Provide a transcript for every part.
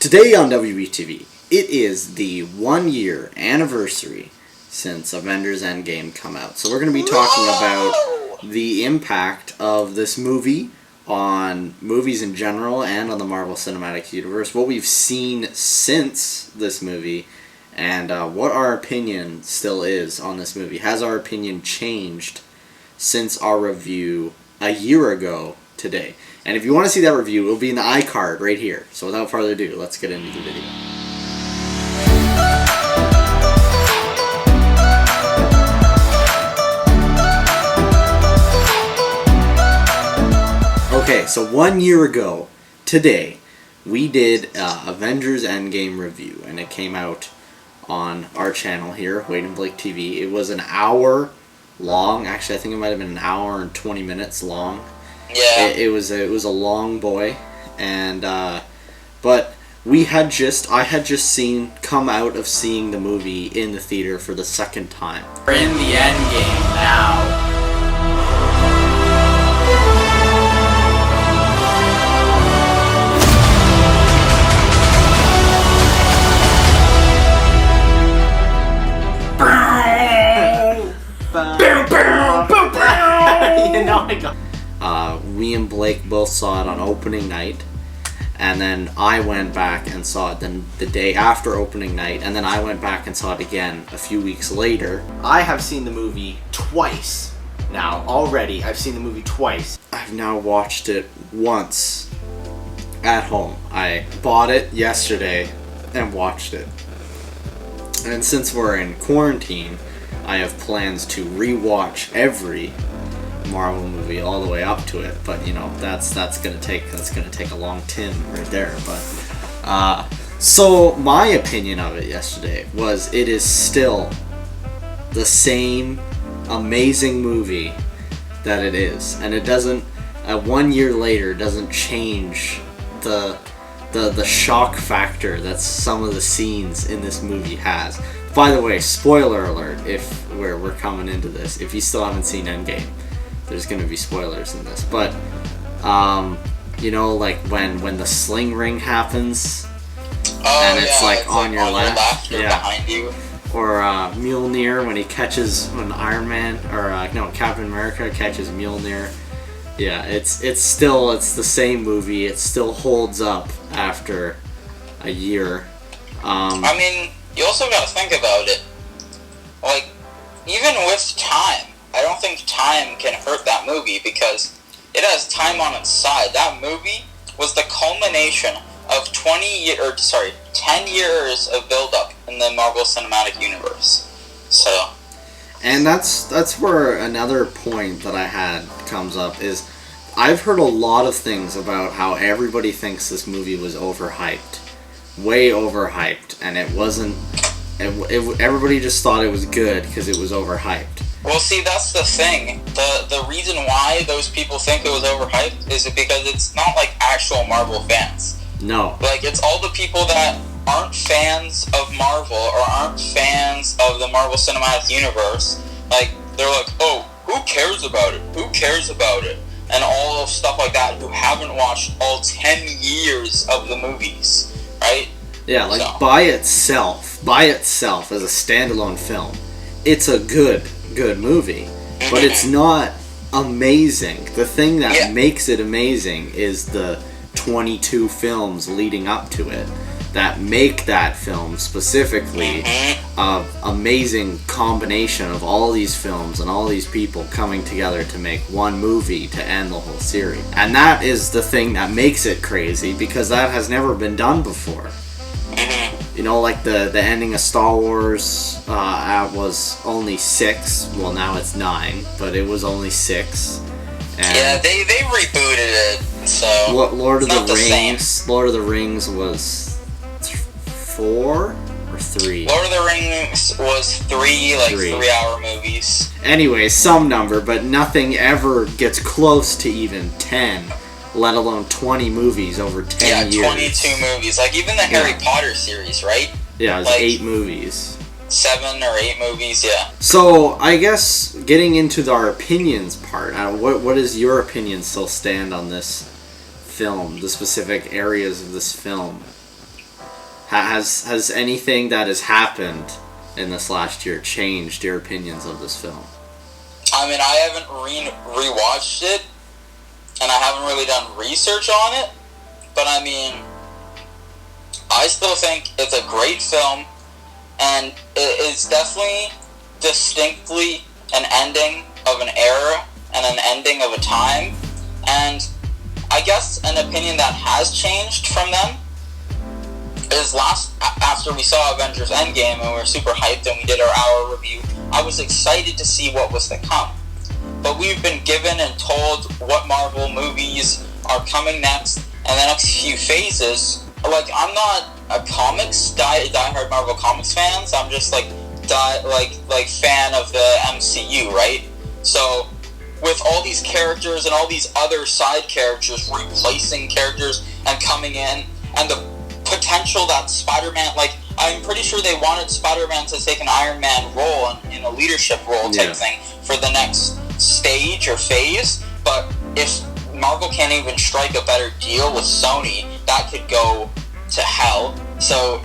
Today on WBTV, it is the 1 year anniversary since Avengers Endgame come out. So we're going to be talking about the impact of this movie on movies in general and on the Marvel Cinematic Universe, what we've seen since this movie, and what our opinion still is on this movie. Has our opinion changed since our review a year ago today? And if you want to see that review, it will be in the iCard right here. So without further ado, let's get into the video. Okay, so 1 year ago today, we did Avengers Endgame review, and it came out on our channel here, Wade and Blake TV. It was an hour long. Actually, I think it might have been an hour and 20 minutes long. Yeah. It was a long boy, and but I had just come out of seeing the movie in the theater for the second time. We're in the end game now. You know, we and Blake both saw it on opening night, and then I went back and saw it the day after opening night, and then I went back and saw it again a few weeks later. I have seen the movie twice now already. I've seen the movie twice. I've now watched it once at home. I bought it yesterday and watched it. And since we're in quarantine, I have plans to rewatch every Marvel movie all the way up to it, but you know that's gonna take a long tin right there. But so my opinion of it yesterday was it is still the same amazing movie that it is, and it doesn't 1 year later doesn't change the shock factor that some of the scenes in this movie has. By the way, spoiler alert, if we're coming into this, if you still haven't seen Endgame, there's going to be spoilers in this. But, you know, like when the sling ring happens, and it's on your left, or behind you. Or Mjolnir when Iron Man, or Captain America catches Mjolnir. Yeah, it's the same movie. It still holds up after a year. I mean, you also got to think about it. Like, even with time, I don't think time can hurt that movie because it has time on its side. That movie was the culmination of 10 years of build-up in the Marvel Cinematic Universe. So, and that's where another point that I had comes up is I've heard a lot of things about how everybody thinks this movie was overhyped. Way overhyped, and it wasn't. Everybody just thought it was good because it was overhyped. Well, see, that's the thing. The reason why those people think it was overhyped is because it's not like actual Marvel fans. No. Like, it's all the people that aren't fans of Marvel or aren't fans of the Marvel Cinematic Universe. Like, they're like, oh, who cares about it? Who cares about it? And all of stuff like that, who haven't watched all 10 years of the movies, right? Yeah, like, so, by itself as a standalone film, it's a good movie, but it's not amazing. The thing that makes it amazing is the 22 films leading up to it that make that film specifically an amazing combination of all these films and all these people coming together to make one movie to end the whole series. And that is the thing that makes it crazy, because that has never been done before. You know, like the ending of Star Wars was only 6. Well, now it's 9, but it was only 6. And yeah, they rebooted it. So Lord of the Rings was 4 or 3. Lord of the Rings was 3, 3-hour movies. Anyway, some number, but nothing ever gets close to even 10. Let alone 20 movies over 10 years. Yeah, 22 movies. Like, even the Harry Potter series, right? Yeah, it was 8 movies. 7 or 8 movies, yeah. So, I guess, getting into our opinions part, what does your opinion still stand on this film, the specific areas of this film? Has anything that has happened in this last year changed your opinions of this film? I mean, I haven't rewatched it, and I haven't really done research on it, but I mean, I still think it's a great film, and it's definitely distinctly an ending of an era and an ending of a time, and I guess an opinion that has changed from them is after we saw Avengers Endgame and we were super hyped and we did our hour review, I was excited to see what was to come. But we've been given and told what Marvel movies are coming next and the next few phases. Like, I'm not a diehard Marvel Comics fans. I'm just like fan of the MCU, right? So with all these characters and all these other side characters replacing characters and coming in, and the potential that Spider-Man, like, I'm pretty sure they wanted Spider-Man to take an Iron Man role in a leadership role type thing for the next stage or phase, but if Marvel can't even strike a better deal with Sony, that could go to hell. So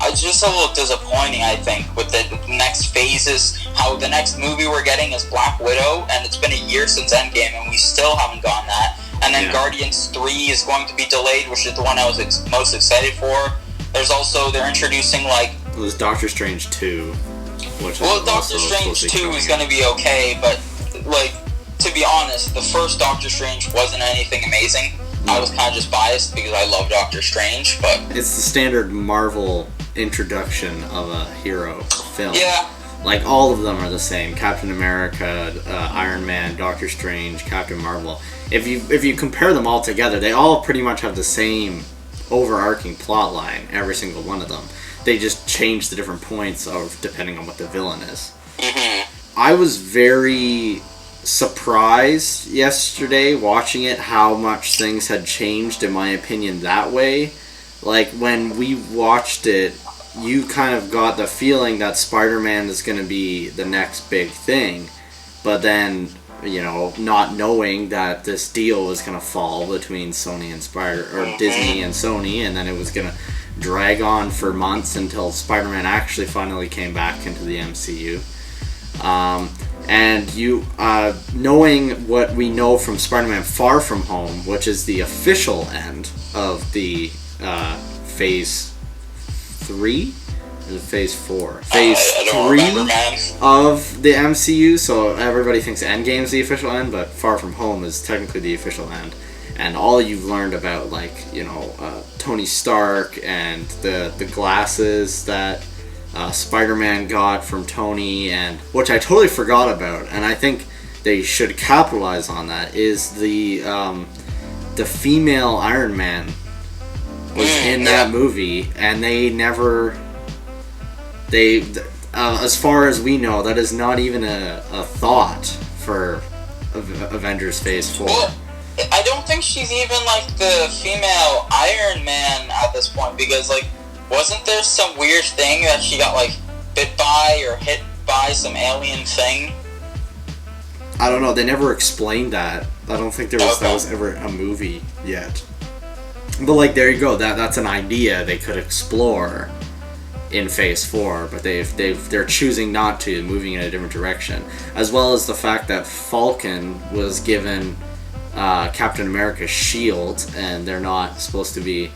it's just a little disappointing, I think, with the next phases. How the next movie we're getting is Black Widow, and it's been a year since Endgame, and we still haven't gotten that. And then Guardians 3 is going to be delayed, which is the one I was most excited for. There's also, they're introducing, like... There's Doctor Strange 2, which is Doctor Strange 2 is going to be okay, but, like, to be honest, the first Doctor Strange wasn't anything amazing. I was kind of just biased because I love Doctor Strange, but... It's the standard Marvel introduction of a hero film. Yeah. Like, all of them are the same. Captain America, Iron Man, Doctor Strange, Captain Marvel. If you compare them all together, they all pretty much have the same overarching plot line, every single one of them. They just change the different points depending on what the villain is. Mm-hmm. I was very surprised yesterday watching it how much things had changed, in my opinion, that way. Like, when we watched it, you kind of got the feeling that Spider-Man is going to be the next big thing, but then, you know, not knowing that this deal was going to fall between Sony and Disney and Sony, and then it was going to drag on for months until Spider-Man actually finally came back into the MCU. And you, knowing what we know from Spider-Man Far From Home, which is the official end of the Phase 3? Or Phase 4? Phase 3 of the MCU, so everybody thinks Endgame is the official end, but Far From Home is technically the official end. And all you've learned about, like, you know, Tony Stark and the glasses that Spider-Man got from Tony, and which I totally forgot about, and I think they should capitalize on that, is the female Iron Man was in that movie, and as far as we know, that is not even a thought for Avengers Phase 4. Well, I don't think she's even, like, the female Iron Man at this point, because, like, wasn't there some weird thing that she got, like, bit by or hit by some alien thing? I don't know. They never explained that. I don't think that was ever a movie yet. But, like, there you go. That's an idea they could explore in Phase 4, but they're choosing not to, moving in a different direction. As well as the fact that Falcon was given Captain America's shield, and they're not supposed to be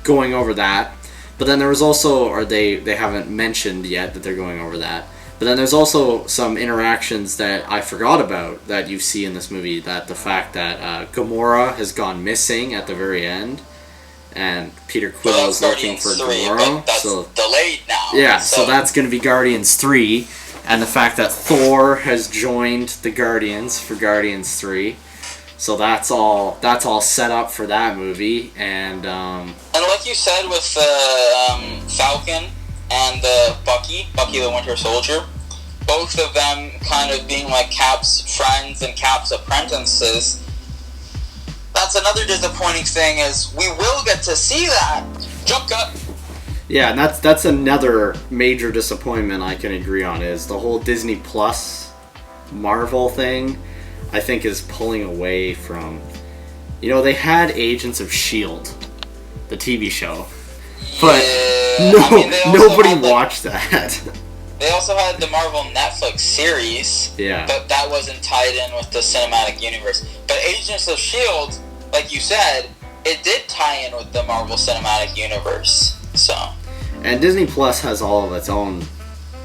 going over that. But then there was also, or they haven't mentioned yet that they're going over that. But then there's also some interactions that I forgot about that you see in this movie, that the fact that Gamora has gone missing at the very end, and Peter Quill is looking for Gamora. That's delayed now. Yeah, so that's going to be Guardians 3, and the fact that Thor has joined the Guardians for Guardians 3. So that's all set up for that movie, and like you said with Falcon and Bucky the Winter Soldier, both of them kind of being like Cap's friends and Cap's apprentices. That's another disappointing thing, is we will get to see that. Jump cut. Yeah, and that's another major disappointment I can agree on, is the whole Disney Plus Marvel thing, I think, is pulling away from... You know, they had Agents of S.H.I.E.L.D., the TV show, But Yeah, no, I mean, they also nobody had, like, watched that. they also had the Marvel Netflix series, Yeah. but that wasn't tied in with the cinematic universe. But Agents of S.H.I.E.L.D., like you said, it did tie in with the Marvel Cinematic Universe. So. And Disney Plus has all of its own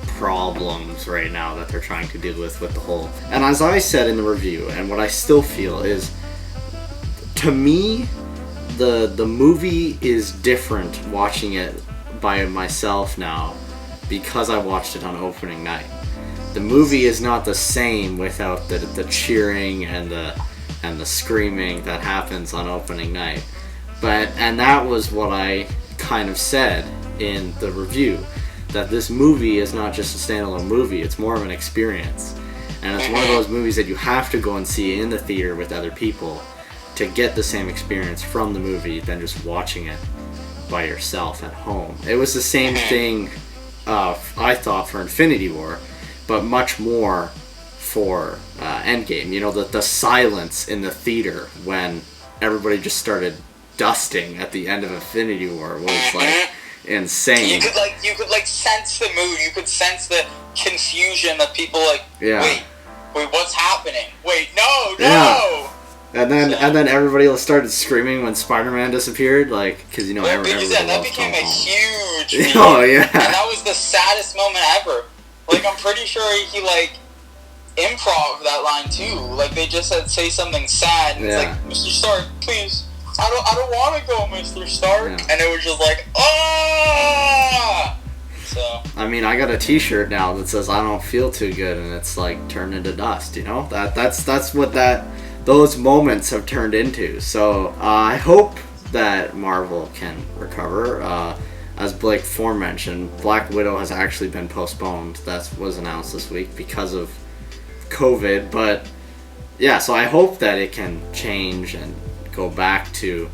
problems right now that they're trying to deal with the whole. And as I said in the review, and what I still feel is, to me, the movie is different watching it by myself now because I watched it on opening night. The movie is not the same without the cheering and the screaming that happens on opening night. And that was what I kind of said in the review, that this movie is not just a standalone movie, it's more of an experience. And it's one of those movies that you have to go and see in the theater with other people to get the same experience from the movie than just watching it by yourself at home. It was the same thing, I thought, for Infinity War, but much more for Endgame. You know, the silence in the theater when everybody just started dusting at the end of Infinity War was like insane. You could sense the mood. You could sense the confusion of people. Like, Yeah. wait, what's happening? Wait, no. Yeah. And then everybody started screaming when Spider-Man disappeared, like, because you know everybody that loves became Tom a Holland. huge meme. Oh yeah. And that was the saddest moment ever. Like, I'm pretty sure he like improv that line too. Like, they just said say something sad, and it's like, Mr. Stark, please. I don't want to go, Mr. Stark. Yeah. And it was just like, ah. So. I mean, I got a T-shirt now that says "I don't feel too good," and it's like turned into dust. You know, that's what those moments have turned into. So I hope that Marvel can recover. As Blake forementioned, Black Widow has actually been postponed. That was announced this week because of COVID. But yeah, so I hope that it can change and go back to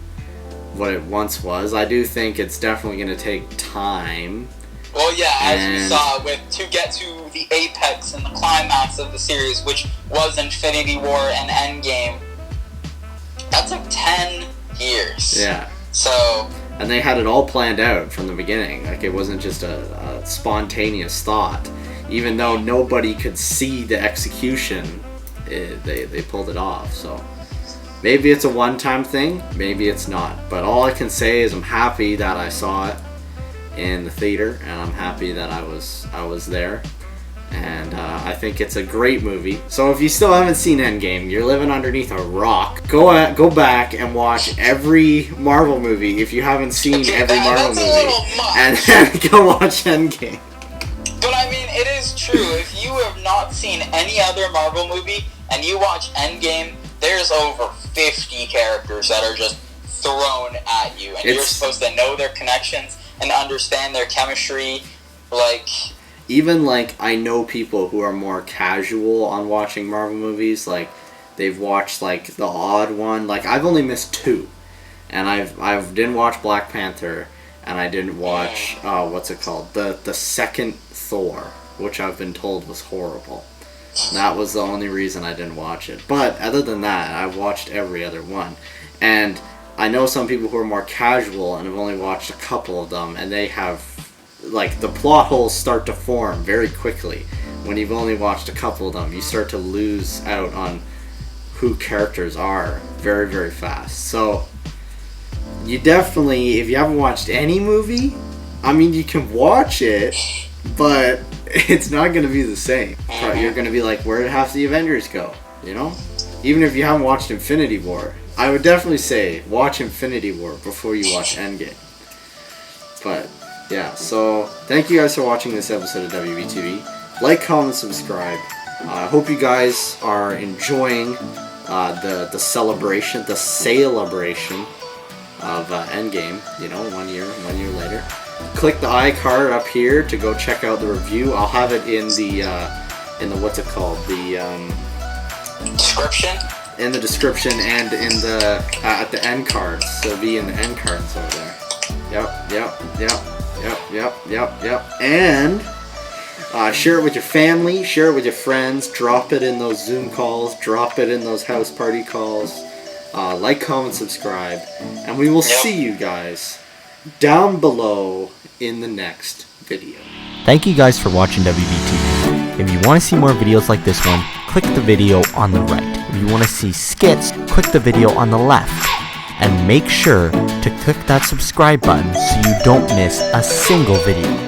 what it once was. I do think it's definitely going to take time. Well, yeah, as we saw, to get to the apex and the climax of the series, which was Infinity War and Endgame, that took 10 years. Yeah. So. And they had it all planned out from the beginning. Like, it wasn't just a spontaneous thought. Even though nobody could see the execution, they pulled it off. So maybe it's a one-time thing, maybe it's not. But all I can say is I'm happy that I saw it in the theater, and I'm happy that I was there. And I think it's a great movie. So if you still haven't seen Endgame, you're living underneath a rock. Go back and watch every Marvel movie if you haven't seen every Marvel movie, and then go watch Endgame. But I mean, it is true. If you have not seen any other Marvel movie and you watch Endgame, there's over 50 characters that are just thrown at you, and you're supposed to know their connections and understand their chemistry. Like, even like I know people who are more casual on watching Marvel movies, like they've watched like the odd one. Like, I've only missed 2, and I didn't watch Black Panther, and I didn't watch what's it called, the second Thor, which I've been told was horrible. That was the only reason I didn't watch it. But other than that, I've watched every other one, and I know some people who are more casual and have only watched a couple of them, and they have, like, the plot holes start to form very quickly. When you've only watched a couple of them, you start to lose out on who characters are very, very fast. So you definitely, if you haven't watched any movie, I mean, you can watch it, but it's not going to be the same. You're going to be like, where did half the Avengers go? You know? Even if you haven't watched Infinity War, I would definitely say watch Infinity War before you watch Endgame. But yeah, so thank you guys for watching this episode of WBTV. Like, comment, subscribe. I hope you guys are enjoying the celebration of Endgame. You know, one year later. Click the iCard up here to go check out the review. I'll have it in the what's it called, the description. In the description and in the at the end cards. So it'll be in the end cards over there. Yep. And share it with your family, share it with your friends, drop it in those Zoom calls, drop it in those house party calls. Like, comment, subscribe, and we will see you guys down below in the next video. Thank you guys for watching WBT. If you want to see more videos like this one, click the video on the right. If you want to see skits, click the video on the left. And make sure to click that subscribe button so you don't miss a single video.